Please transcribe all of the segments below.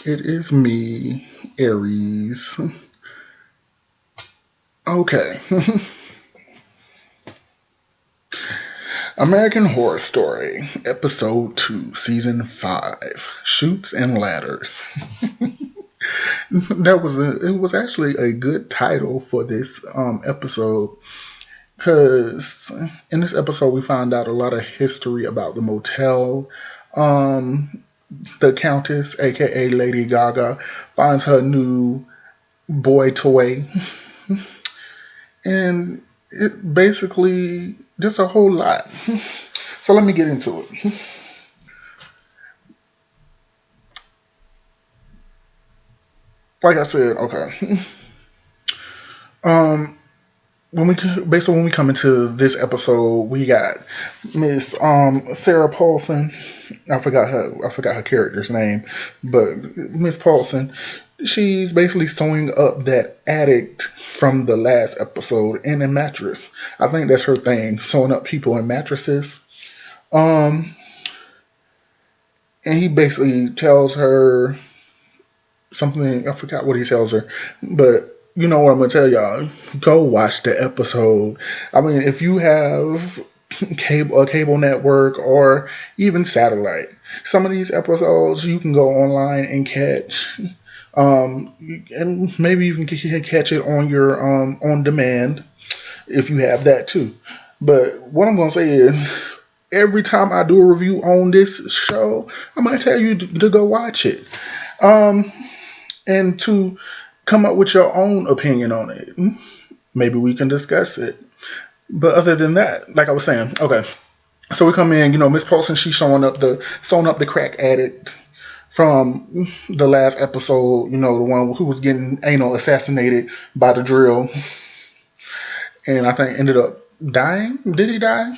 It is me, Aries. Okay. American Horror Story, Episode 2, Season 5, Chutes and Ladders. It was actually a good title for this episode because in this episode we find out a lot of history about the motel. Um, the Countess, aka Lady Gaga, finds her new boy toy, and it basically just a whole lot. So let me get into it. Like I said, okay. Um, when we come into this episode, we got Miss Sarah Paulson. I forgot her character's name, but Miss Paulson. She's basically sewing up that addict from the last episode in a mattress. I think that's her thing, sewing up people in mattresses. Um, and he basically tells her something. I forgot what he tells her, but you know what I'm gonna tell y'all. Go watch the episode. I mean, if you have a cable network or even satellite, some of these episodes you can go online and catch. And maybe you can catch it on your on demand if you have that too. But what I'm gonna say is, every time I do a review on this show, I'm gonna tell you to go watch it. Um, and to come up with your own opinion on it. Maybe we can discuss it. But other than that, like I was saying, okay. So we come in, Miss Paulson, she's sewing up the crack addict from the last episode, the one who was getting anal assassinated by the drill, and I think ended up dying. Did he die,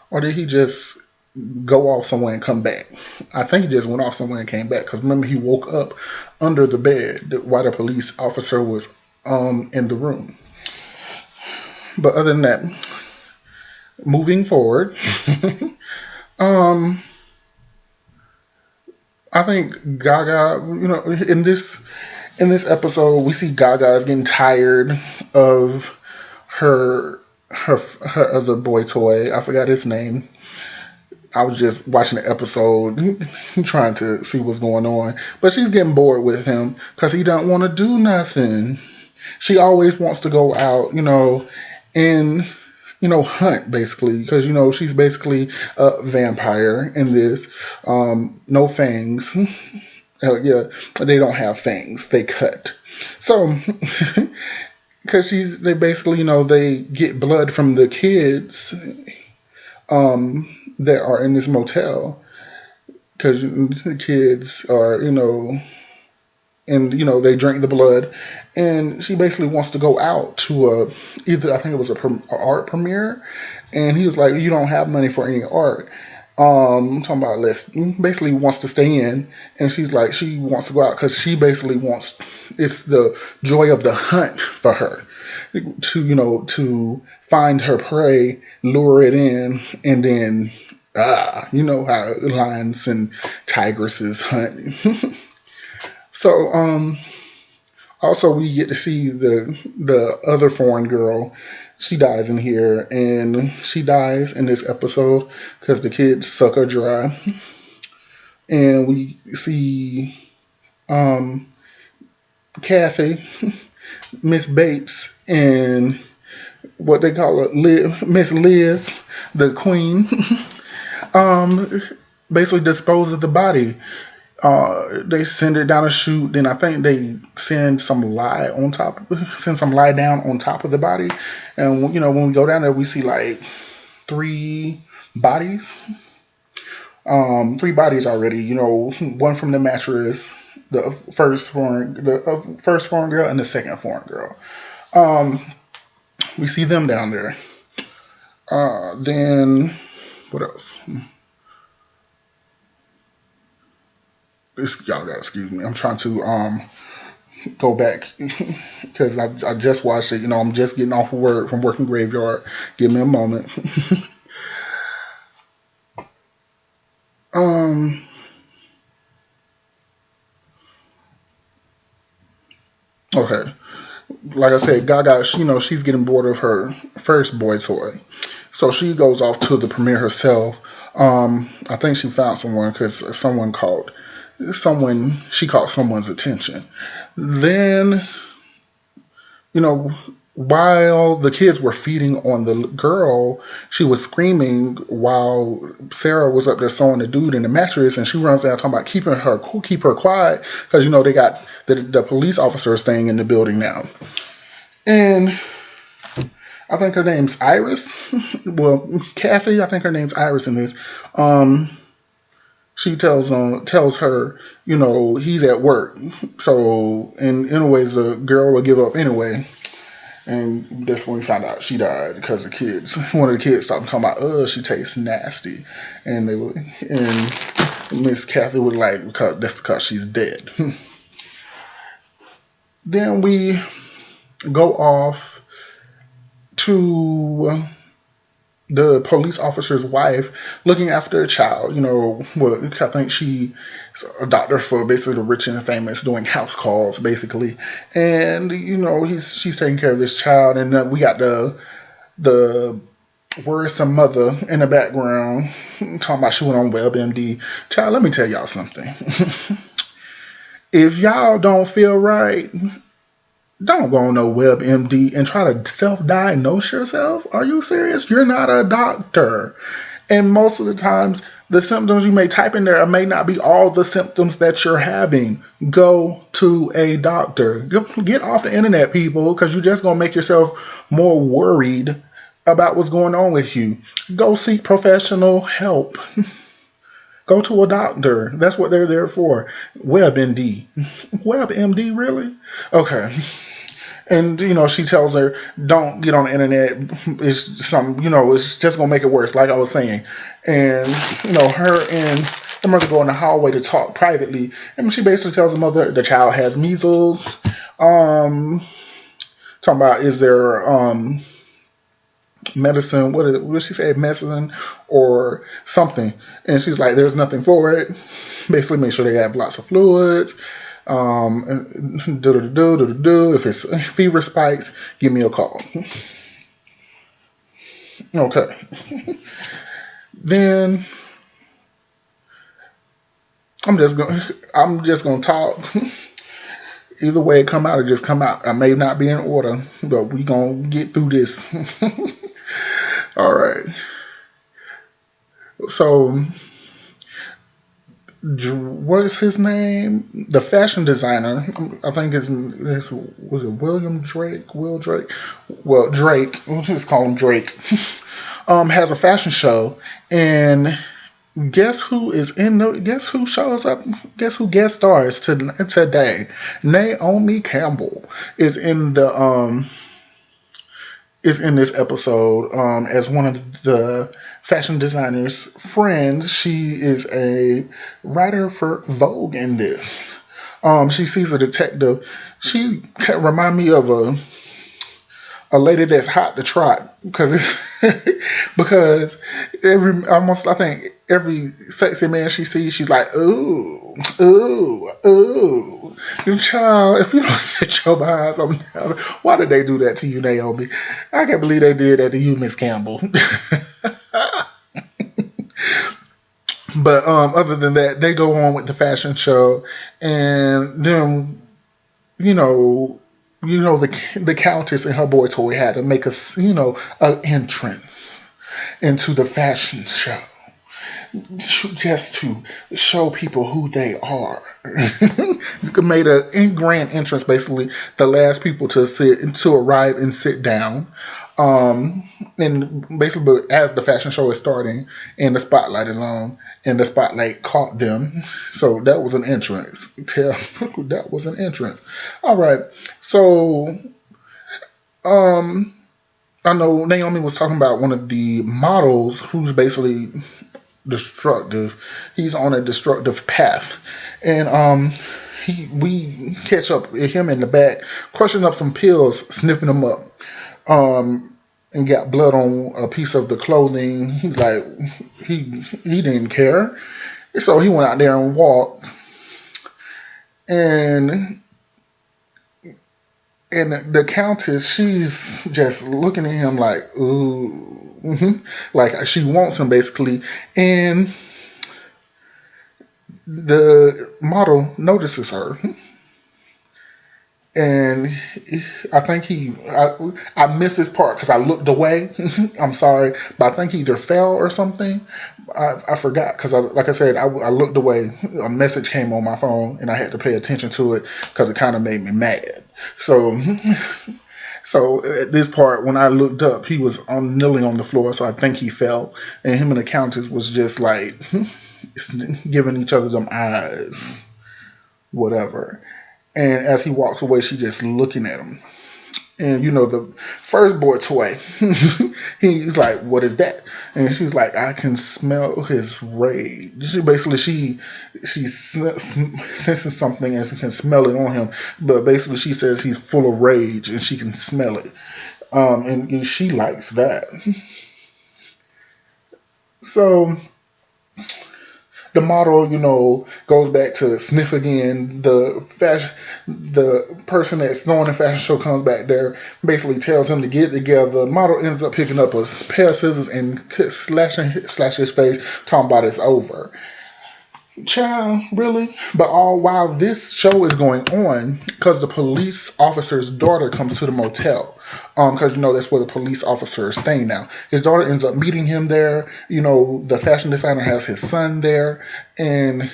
or did he just go off somewhere and come back? I think he just went off somewhere and came back because remember he woke up under the bed while the police officer was in the room. But other than that, moving forward, um, I think Gaga, in this episode, we see Gaga is getting tired of her other boy toy. I forgot his name. I was just watching the episode, trying to see what's going on. But she's getting bored with him because he don't want to do nothing. She always wants to go out, and hunt basically because she's basically a vampire in this. No fangs. Yeah, they don't have fangs. They cut. So because they basically they get blood from the kids that are in this motel because the kids are and they drink the blood, and she basically wants to go out to either I think it was a art premiere, and he was like, you don't have money for any art. I'm talking about basically wants to stay in, and she's like she wants to go out because she basically wants, it's the joy of the hunt for her to to find her prey, lure it in, and then you know how lions and tigresses hunt. So also we get to see the other foreign girl. She dies in here, and she dies in this episode because the kids suck her dry. And we see Kathy, Miss Bates, and what they call it, Miss Liz, the queen, basically dispose of the body. They send it down a chute. Then I think they send some lye down on top of the body. And when we go down there, we see like three bodies. Three bodies already. One from the mattress, the first foreign girl, and the second foreign girl. We see them down there. Then what else? Y'all gotta excuse me. I'm trying to go back because I just watched it. I'm just getting off of work from working graveyard. Give me a moment. um, Okay. Like I said, Gaga, she's getting bored of her first boy toy. So she goes off to the premiere herself. I think she found someone because she caught someone's attention. Then, you know, while the kids were feeding on the girl, she was screaming while Sarah was up there sewing the dude in the mattress, and she runs down talking about keep her quiet because they got the police officer staying in the building now, and I think her name's Iris. Well, Kathy, I think her name's Iris in this. She tells her, he's at work. So, and anyways, the girl will give up anyway. And that's when we found out she died because one of the kids started talking about, she tastes nasty. And Miss Kathy was like, because she's dead. Then we go off to the police officer's wife looking after a child. I think she's a doctor for basically the rich and famous, doing house calls basically. And she's taking care of this child, and we got the worrisome mother in the background talking about she went on WebMD. Child, let me tell y'all something. If y'all don't feel right, don't go on no WebMD and try to self-diagnose yourself. Are you serious? You're not a doctor. And most of the times, the symptoms you may type in there may not be all the symptoms that you're having. Go to a doctor. Get off the internet, people, because you're just going to make yourself more worried about what's going on with you. Go seek professional help. Go to a doctor. That's what they're there for. WebMD. WebMD, really? Okay. And, she tells her, don't get on the internet. It's just going to make it worse, like I was saying. And, her and the mother go in the hallway to talk privately. And she basically tells the mother the child has measles. Talking about, is there medicine, what did she say, medicine or something? And she's like, there's nothing for it. Basically, make sure they have lots of fluids. If it's fever spikes, give me a call. Okay. Then I'm just gonna talk. Either way it come out, it just come out. I may not be in order, but we gonna get through this. All right. So, what is his name? The fashion designer, I think was it William Drake? Will Drake? Well, Drake. We'll just call him Drake. Has a fashion show, and guess who shows up? Guess who guest stars today? Naomi Campbell is in this episode as one of the fashion designer's friends. She is a writer for Vogue in this. She sees a detective. She remind me of a lady that's hot to trot because I think every sexy man she sees, she's like, ooh, ooh, ooh. Child, if you don't sit your eyes on that, why did they do that to you, Naomi? I can't believe they did that to you, Miss Campbell. But other than that, they go on with the fashion show, and then the Countess and her boy toy had to make an entrance into the fashion show just to show people who they are. You made an grand entrance, basically the last people to arrive and sit down. And basically, as the fashion show is starting and the spotlight is on, and the spotlight caught them, so that was an entrance. That was an entrance. All right, so I know Naomi was talking about one of the models who's basically destructive. He's on a destructive path, and we catch up with him in the back, crushing up some pills, sniffing them up, and got blood on a piece of the clothing. He's like, he didn't care, so he went out there and walked, and And the Countess, she's just looking at him like, ooh, like she wants him basically. And the model notices her, and I think I missed this part because I looked away. I'm sorry, but I think he either fell or something. I forgot because, like I said, I looked away. A message came on my phone, and I had to pay attention to it because it kind of made me mad. So, so at this part, when I looked up, he was kneeling on the floor, so I think he fell, and him and the Countess was just like giving each other some eyes, whatever. And as he walks away, she just looking at him. And the first boy toy, he's like, "What is that?" And she's like, "I can smell his rage." She senses something and can smell it on him. But basically, she says he's full of rage and she can smell it. And she likes that. So the model, goes back to sniff again. The person that's throwing the fashion show comes back there, basically tells him to get together. The model ends up picking up a pair of scissors and slash his face, talking about it's over. Child, really? But all while this show is going on, because the police officer's daughter comes to the motel. Because that's where the police officer is staying now. His daughter ends up meeting him there. The fashion designer has his son there, and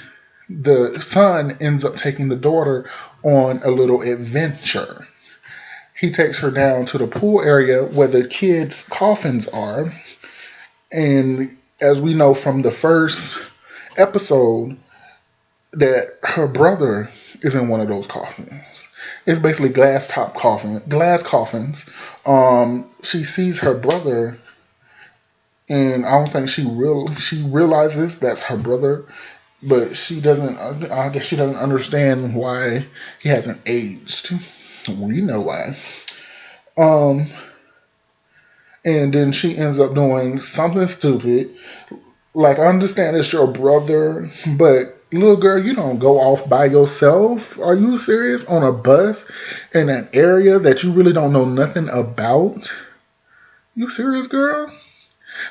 the son ends up taking the daughter on a little adventure. He takes her down to the pool area where the kids' coffins are, and as we know from the first episode, that her brother is in one of those coffins. It's basically glass coffins. She sees her brother, and I don't think she realizes that's her brother, but she doesn't. I guess she doesn't understand why he hasn't aged. We know why. And then she ends up doing something stupid. Like, I understand it's your brother, but little girl, you don't go off by yourself. Are you serious? On a bus in an area that you really don't know nothing about? You serious, girl?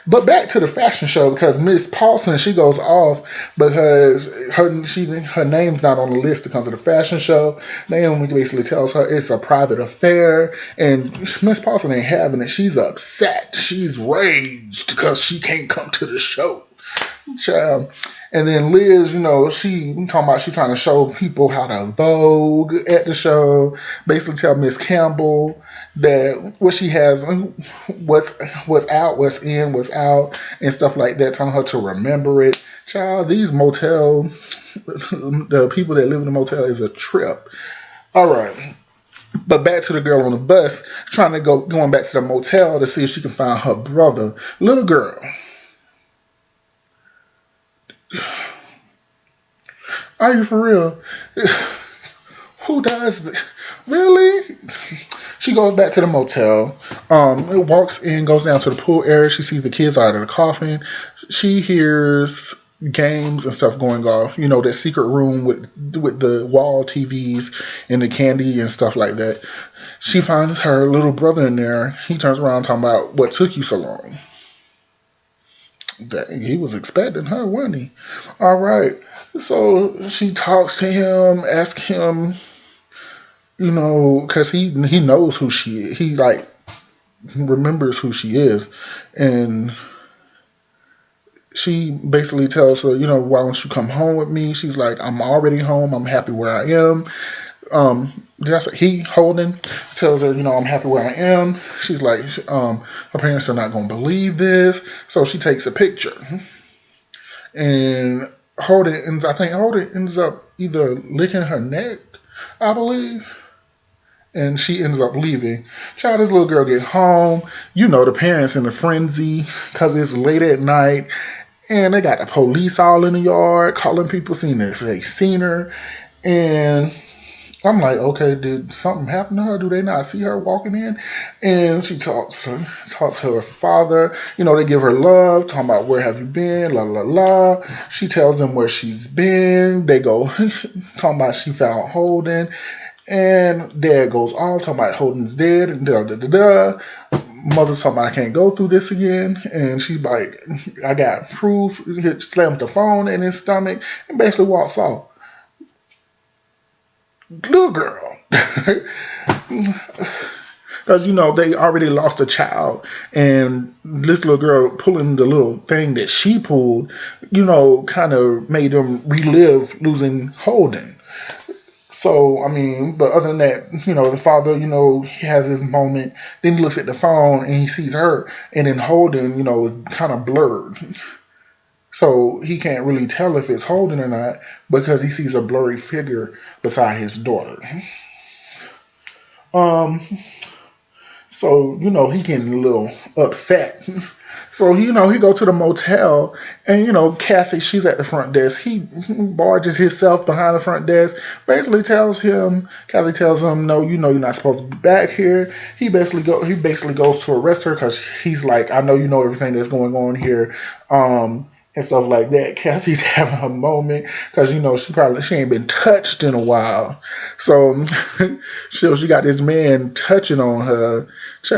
But back to the fashion show, because Miss Paulson, she goes off because her name's not on the list to come to the fashion show. Naomi basically tells her it's a private affair, and Miss Paulson ain't having it. She's upset. She's raged because she can't come to the show. Child. And then Liz, she trying to show people how to vogue at the show. Basically tell Miss Campbell that what she has, what's out, what's in, what's out, and stuff like that, telling her to remember it. Child, the people that live in the motel is a trip. All right. But back to the girl on the bus, going back to the motel to see if she can find her brother. Little girl. Are you for real? Who does this? Really? She goes back to the motel. Walks in, goes down to the pool area. She sees the kids out of the coffin. She hears games and stuff going off. That secret room with the wall TVs and the candy and stuff like that. She finds her little brother in there. He turns around talking about, what took you so long? Dang, he was expecting her, wasn't he? All right. So she talks to him, asks him, because he knows who she is. He remembers who she is, and she basically tells her, why don't you come home with me? She's like, I'm already home. I'm happy where I am. Holden tells her, I'm happy where I am. She's like, her parents are not going to believe this. So she takes a picture. And Holden ends up either licking her neck, I believe. And she ends up leaving. Child, this little girl get home. The parents in a frenzy because it's late at night. And they got the police all in the yard calling people saying if they seen her. And I'm like, okay, did something happen to her? Do they not see her walking in? And she talks to her father. They give her love, talking about where have you been, la la la. She tells them where she's been. They go talking about she found Holden. And dad goes off talking about Holden's dead and da da da da. Mother's talking about I can't go through this again, and she's like, I got proof. He slams the phone in his stomach and basically walks off. Little girl. Because, they already lost a child, and this little girl pulling the little thing that she pulled, kind of made them relive losing Holden. So, but other than that, the father, he has his moment. Then he looks at the phone and he sees her, and then Holden, is kind of blurred. So he can't really tell if it's Holden or not because he sees a blurry figure beside his daughter. So, he getting a little upset. So, he go to the motel and, Kathy, she's at the front desk. He barges himself behind the front desk, basically Kathy tells him, no, you're not supposed to be back here. He basically goes to arrest her because he's like, I know you know everything that's going on here. And stuff like that. Kathy's having a moment because she ain't been touched in a while, so she got this man touching on her. She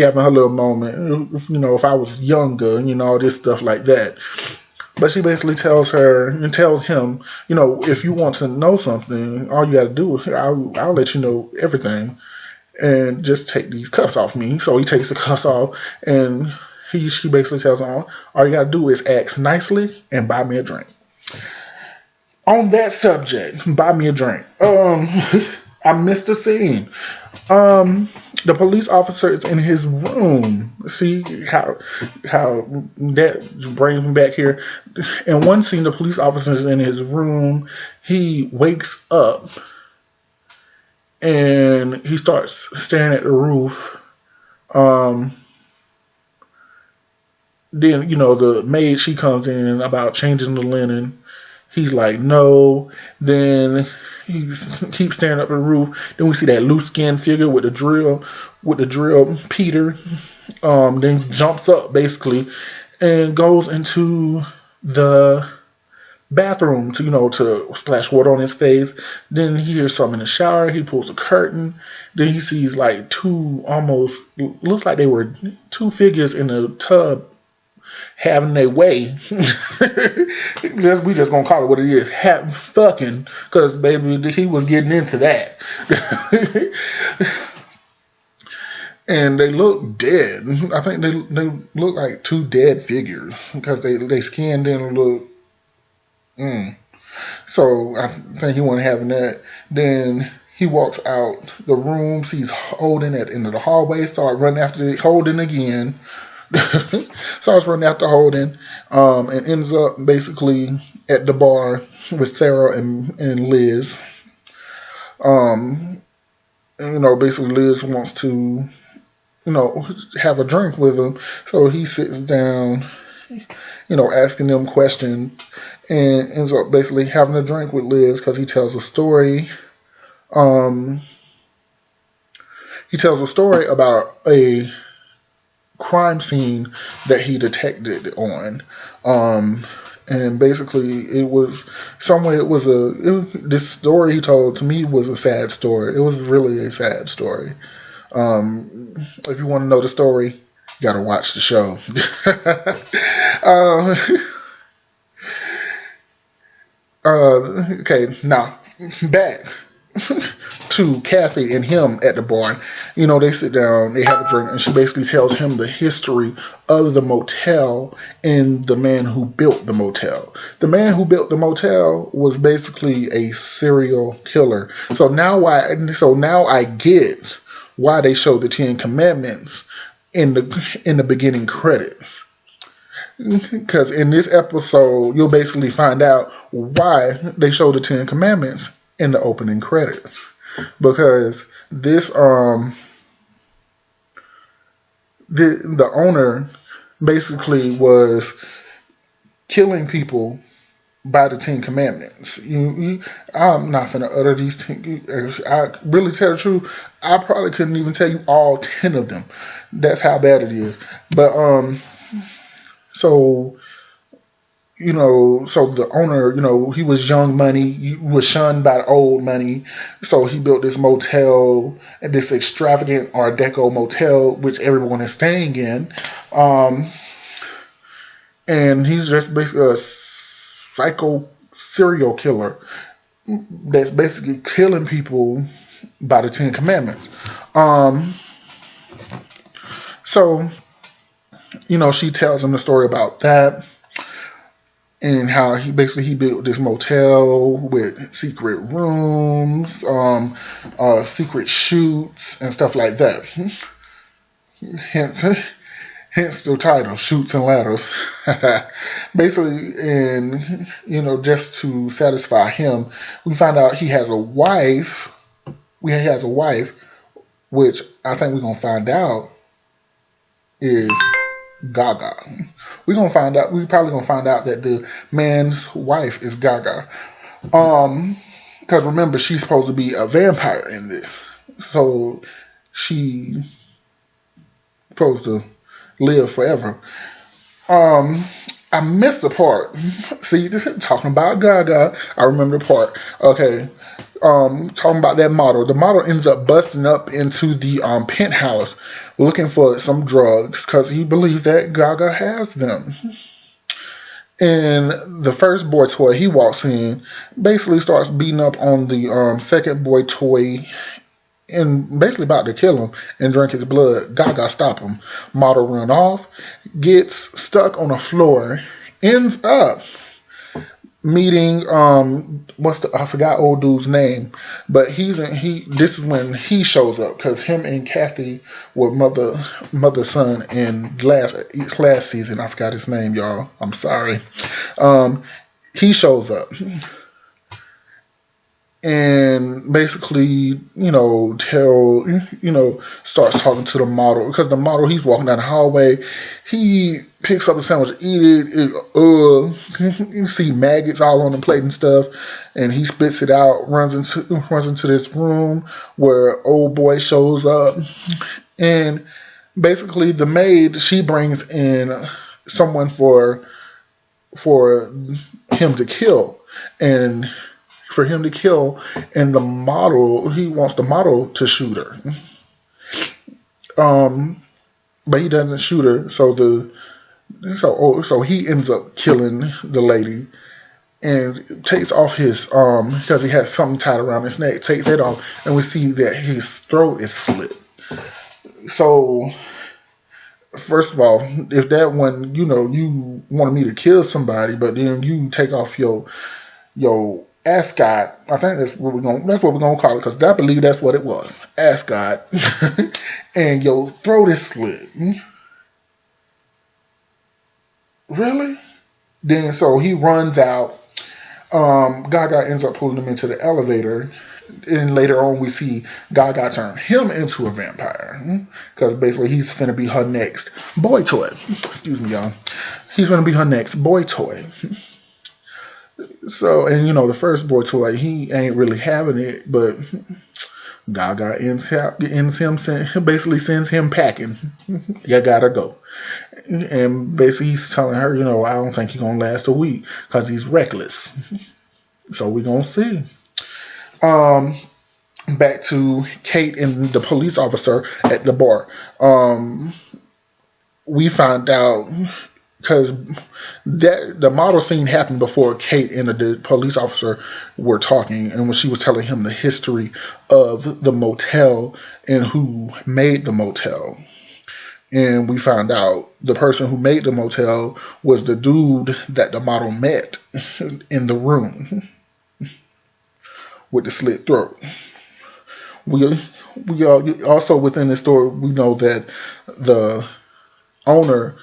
having her little moment. If I was younger, all this stuff like that. But she basically tells him, if you want to know something, all you got to do is I'll let you know everything, and just take these cuffs off me. So he takes the cuffs off and. She basically tells him, all you gotta do is ask nicely and buy me a drink. On that subject, buy me a drink. I missed a scene. The police officer is in his room. See how that brings me back here. In one scene, the police officer is in his room. He wakes up and he starts staring at the roof. Then, the maid, she comes in about changing the linen. He's like, no. Then he keeps staring up at the roof. Then we see that loose skin figure with the drill, Peter. Then jumps up, basically, and goes into the bathroom to splash water on his face. Then he hears something in the shower. He pulls a curtain. Then he sees like looks like they were two figures in a tub having their way. We just gonna call it what it is. Fucking, because baby, he was getting into that. And they look dead. I think they look like two dead figures because they skin didn't look. So I think he wasn't having that. Then he walks out the room, sees Holden at the end of the hallway, start running after Holden again. Starts running after Holden, and ends up basically at the bar with Sarah and Liz. Basically Liz wants to, have a drink with him. So he sits down, asking them questions, and ends up basically having a drink with Liz because he tells a story. He tells a story about a crime scene that he detected on. And basically this story he told to me was a sad story. It was really a sad story. If you want to know the story, you gotta watch the show. Okay, now back to Kathy and him at the bar. They sit down, they have a drink, and she basically tells him the history of the motel and the man who built the motel. The man who built the motel was basically a serial killer. So now I get why they showed the 10 Commandments in the beginning credits. Because in this episode, you'll basically find out why they show the 10 Commandments in the opening credits. Because this the owner basically was killing people by the 10 Commandments. I'm not gonna utter these 10. I really tell the truth, I probably couldn't even tell you all 10 of them. That's how bad it is. But so So the owner, he was young money, he was shunned by old money. So he built this motel, this extravagant Art Deco motel, which everyone is staying in. Um, and he's just basically a psycho serial killer that's basically killing people by the Ten Commandments. Um, so, she tells him the story about that and how he built this motel with secret rooms, secret shoots and stuff like that. Hence, hence the title, Shoots and Ladders. Basically, and just to satisfy him, we find out he has a wife. He has a wife, which I think we're gonna find out is Gaga. We're gonna find out. We probably gonna find out that the man's wife is Gaga. Because remember, she's supposed to be a vampire in this, so she's supposed to live forever. I missed the part. See, talking about Gaga, I remember the part. Okay, talking about that model. The model ends up busting up into the penthouse looking for some drugs because he believes that Gaga has them. And the first boy toy he walks in basically starts beating up on the second boy toy and basically about to kill him and drink his blood. Gaga stop him. Model run off, gets stuck on the floor, ends up meeting I forgot old dude's name, but this is when he shows up because him and Kathy were mother son in last season. I forgot his name, y'all. I'm sorry. He shows up and basically, starts talking to the model because the model, he's walking down the hallway, he picks up a sandwich, eat it, you see maggots all on the plate and stuff, and he spits it out, runs into this room where old boy shows up, and basically the maid, she brings in someone for him to kill, and the model, he wants the model to shoot her. But he doesn't shoot her, so he ends up killing the lady and takes off his because he has something tied around his neck, takes it off, and we see that his throat is slit. So first of all, if that one, you wanted me to kill somebody, but then you take off your ascot, I think that's what we're gonna call it, because I believe that's what it was, ascot, and your throat is slit. Really? Then so he runs out. Gaga ends up pulling him into the elevator, and later on we see Gaga turn him into a vampire because basically he's gonna be her next boy toy. Excuse me, y'all. He's gonna be her next boy toy. So, and the first boy toy, he ain't really having it, but Gaga basically sends him packing. You gotta go. And basically he's telling her, I don't think he's gonna last a week because he's reckless. So we're gonna see. Back to Kate and the police officer at the bar. We find out because the model scene happened before Kate and the police officer were talking, and when she was telling him the history of the motel and who made the motel. And we found out the person who made the motel was the dude that the model met in the room with the slit throat. We also within the story, we know that the owner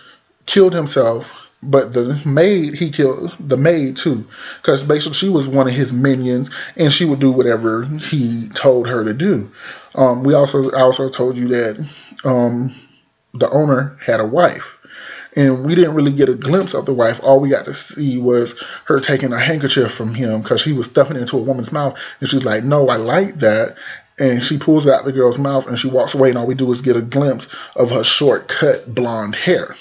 killed himself, but the maid, he killed the maid too, because basically she was one of his minions and she would do whatever he told her to do. I also told you that the owner had a wife, and we didn't really get a glimpse of the wife. All we got to see was her taking a handkerchief from him because he was stuffing it into a woman's mouth, and she's like, "No, I like that." And she pulls it out the girl's mouth and she walks away, and all we do is get a glimpse of her short cut blonde hair.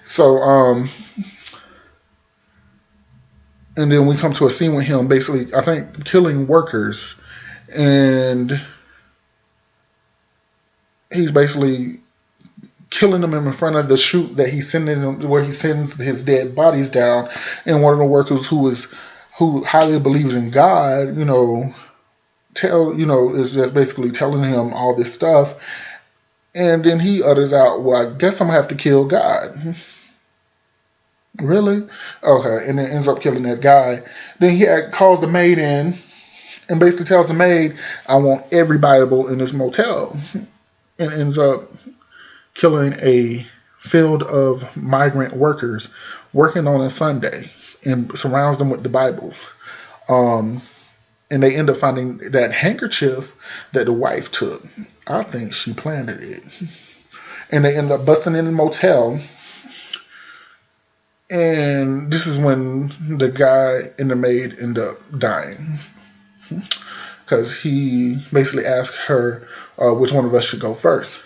So, and then we come to a scene with him basically, I think, killing workers, and he's basically killing them in front of the chute that he's sending them, where he sends his dead bodies down. And one of the workers who highly believes in God, is just basically telling him all this stuff. And then he utters out, "Well, I guess I'm gonna have to kill God." Really? Okay. And then ends up killing that guy. Then he calls the maid in and basically tells the maid, "I want every Bible in this motel," and ends up killing a field of migrant workers working on a Sunday, and surrounds them with the Bibles. And they end up finding that handkerchief that the wife took. I think she planted it. And they end up busting in the motel. And this is when the guy and the maid end up dying. Because he basically asked her which one of us should go first.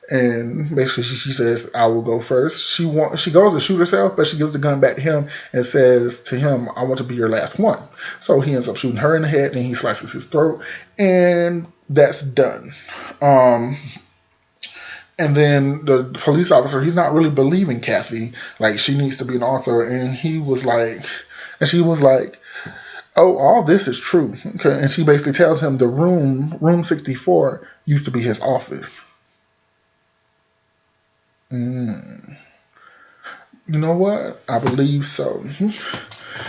And basically she says, "I will go first." She goes to shoot herself, but she gives the gun back to him and says to him, "I want to be your last one." So he ends up shooting her in the head, and he slices his throat, and that's done. And then the police officer, he's not really believing Kathy, like she needs to be an author, and she was like, "Oh, all this is true." Okay. And she basically tells him the room 64 used to be his office. You know what? I believe so.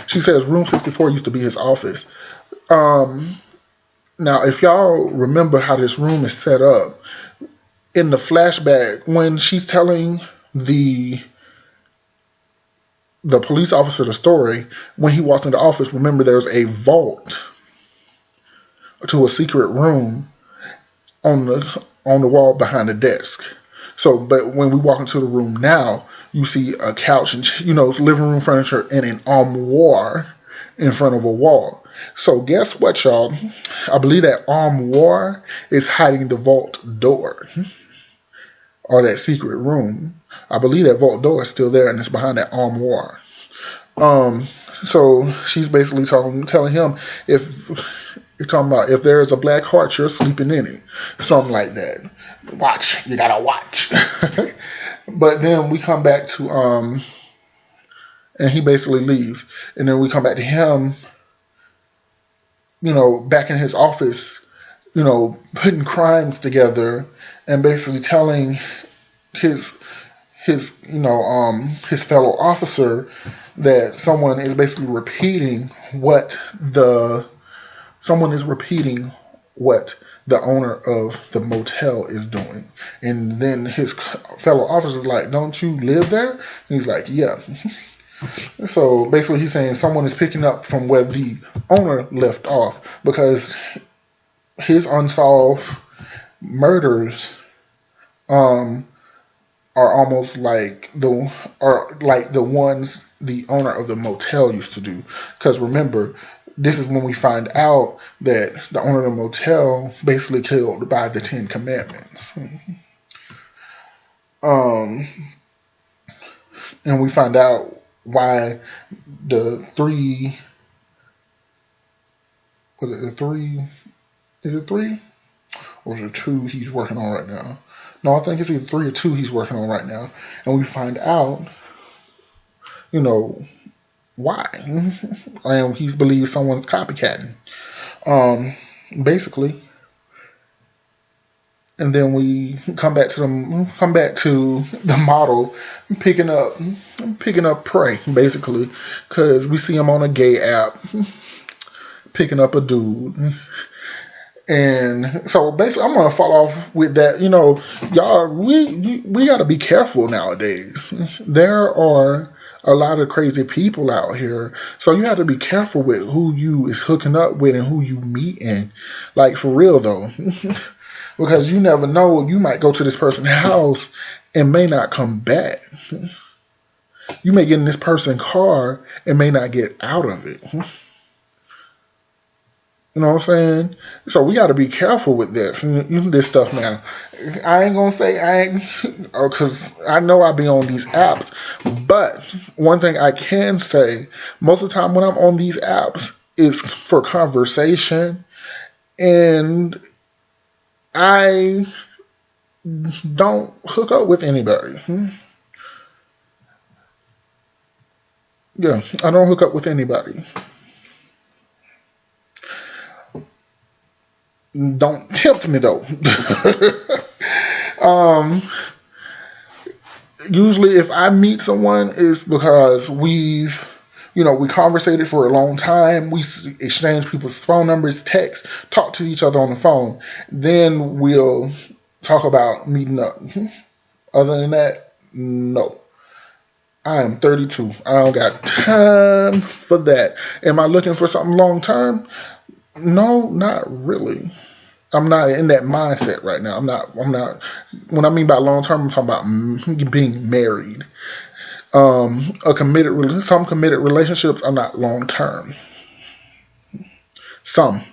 She says room 64 used to be his office. Now, if y'all remember how this room is set up, in the flashback, when she's telling the police officer the story, when he walks into the office, remember there's a vault to a secret room on the wall behind the desk. So, but when we walk into the room now, you see a couch and it's living room furniture and an armoire in front of a wall. So guess what, y'all? I believe that armoire is hiding the vault door or that secret room. I believe that vault door is still there and it's behind that armoire. So she's basically telling him if you're talking about if there is a black heart, you're sleeping in it, something like that. Watch, you gotta watch. But then we come back to and he basically leaves, and then we come back to him, back in his office, putting crimes together and basically telling his fellow officer that someone is basically repeating what the owner of the motel is doing. And then his fellow officer is like, "Don't you live there?" And he's like, "Yeah." So basically he's saying someone is picking up from where the owner left off, because his unsolved murders are almost like the ones the owner of the motel used to do. Because remember, this is when we find out that the owner of the motel basically killed by the 10 Commandments. And we find out why the three, was it the three? Is it 3? Or is it 2 he's working on right now? No, I think it's either 3 or 2 he's working on right now. And we find out, why. And he believes someone's copycatting. Basically. And then we come back to the model picking up prey, basically, because we see him on a gay app picking up a dude. And so basically, I'm gonna fall off with that. Y'all, we gotta be careful nowadays. There are a lot of crazy people out here, so you have to be careful with who you is hooking up with and who you meeting. Like, for real though, because you never know. You might go to this person's house and may not come back. You may get in this person's car and may not get out of it. You know what I'm saying? So we got to be careful with this stuff now. I ain't gonna say I ain't, because I know I be on these apps. But one thing I can say, most of the time when I'm on these apps, is for conversation, and I don't hook up with anybody. Yeah, I don't hook up with anybody. Don't tempt me though. um, Usually, if I meet someone, it's because we conversated for a long time. We exchange people's phone numbers, text, talk to each other on the phone. Then we'll talk about meeting up. Other than that, no. I am 32. I don't got time for that. Am I looking for something long term? No, not really. I'm not in that mindset right now. I'm not. When I mean by long term, I'm talking about being married. Some committed relationships are not long term. Some,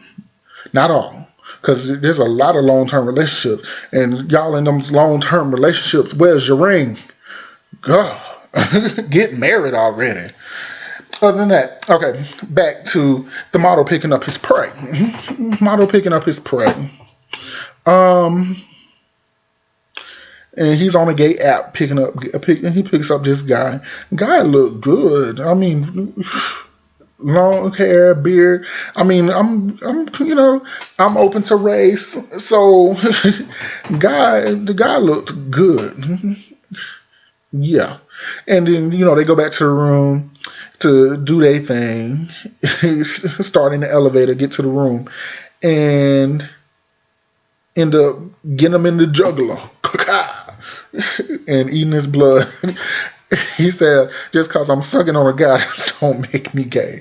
not all, because there's a lot of long term relationships, and y'all in those long term relationships. Where's your ring? God, get married already. Other than that, okay, back to the model picking up his prey. Model picking up his prey. And he's on a gay app he picks up this guy. Guy looked good. I mean, long hair, beard. I mean, I'm open to race. So, the guy looked good. Yeah. And then, they go back to the room to do their thing. Start in the elevator, get to the room, and end up getting him in the jugular and eating his blood. He said, just because I'm sucking on a guy don't make me gay.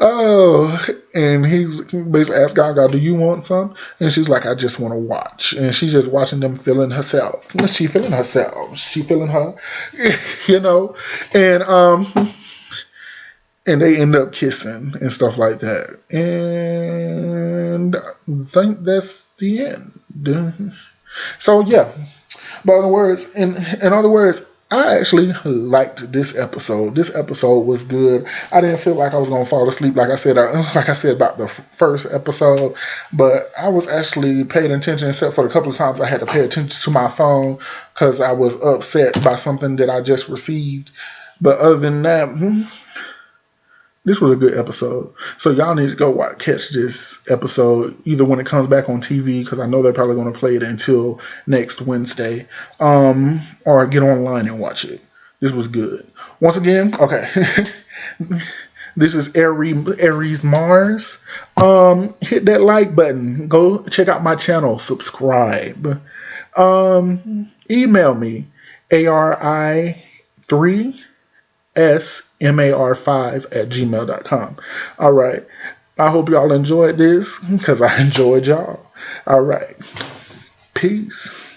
Oh, and he's basically asked Gaga, do you want some? And she's like, I just want to watch. And she's just watching them feeling herself. She feeling herself. She feeling her, and they end up kissing and stuff like that. And I think that's the end. So yeah. But in other words, I actually liked this episode. This episode was good. I didn't feel like I was gonna fall asleep, like I said about the first episode. But I was actually paying attention, except for a couple of times I had to pay attention to my phone because I was upset by something that I just received. But other than that, this was a good episode. So y'all need to go catch this episode either when it comes back on TV, because I know they're probably going to play it until next Wednesday, or get online and watch it. This was good. Once again, okay. This is Aries Mars. Hit that like button. Go check out my channel. Subscribe. Email me ARI3SMAR5@gmail.com. All right. I hope y'all enjoyed this because I enjoyed y'all. All right. Peace.